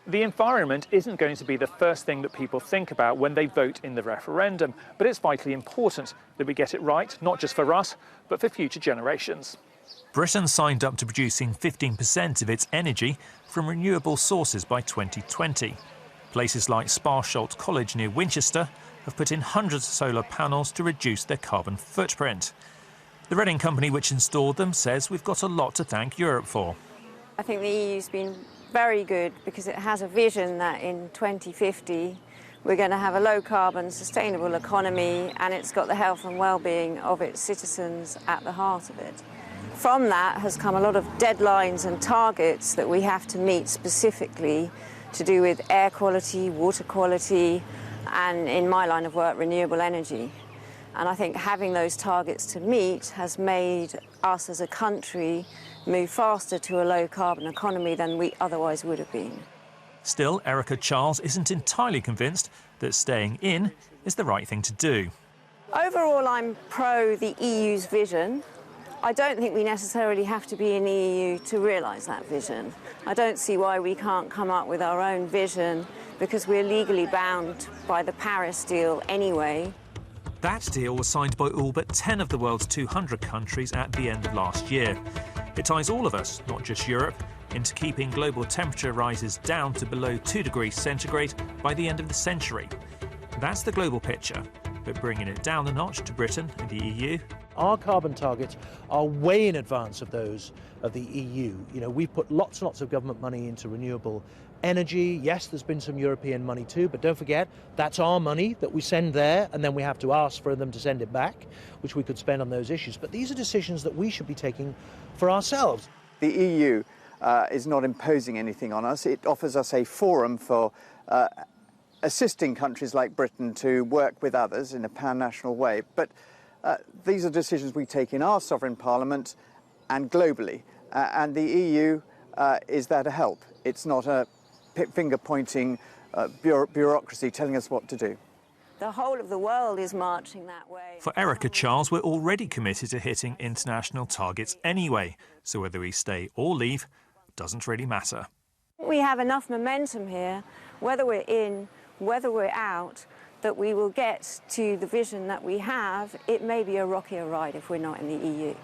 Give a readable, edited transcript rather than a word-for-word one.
The environment isn't going to be the first thing that people think about when they vote in the referendum, but it's vitally important that we get it right, not just for us, but for future generations. Britain signed up to producing 15% of its energy from renewable sources by 2020. Places like Sparsholt College near Winchester have put in hundreds of solar panels to reduce their carbon footprint. The Reading company which installed them says we've got a lot to thank Europe for. I think the EU's been very good because it has a vision that in 2050 we're going to have a low-carbon, sustainable economy, and it's got the health and well-being of its citizens at the heart of it. From that has come a lot of deadlines and targets that we have to meet specifically to do with air quality, water quality, and in my line of work, renewable energy. And I think having those targets to meet has made us as a country move faster to a low-carbon economy than we otherwise would have been. Still, Erica Charles isn't entirely convinced that staying in is the right thing to do. Overall, I'm pro the EU's vision. I don't think we necessarily have to be in the EU to realise that vision. I don't see why we can't come up with our own vision because we're legally bound by the Paris deal anyway. That deal was signed by all but 10 of the world's 200 countries at the end of last year. It ties all of us, not just Europe, into keeping global temperature rises down to below 2 degrees centigrade by the end of the century. That's the global picture, but bringing it down a notch to Britain and the EU. Our carbon targets are way in advance of those of the EU. We've put lots and lots of government money into renewable energy. Yes, there's been some European money too, but don't forget, that's our money that we send there, and then we have to ask for them to send it back, which we could spend on those issues. But these are decisions that we should be taking for ourselves. The EU is not imposing anything on us. It offers us a forum for assisting countries like Britain to work with others in a pan-national way. But these are decisions we take in our sovereign parliament and globally. And the EU is there to help. It's not a finger-pointing bureaucracy telling us what to do. The whole of the world is marching that way. For Erica Charles, we're already committed to hitting international targets anyway, so whether we stay or leave doesn't really matter. We have enough momentum here, whether we're in, whether we're out, that we will get to the vision that we have. It may be a rockier ride if we're not in the EU.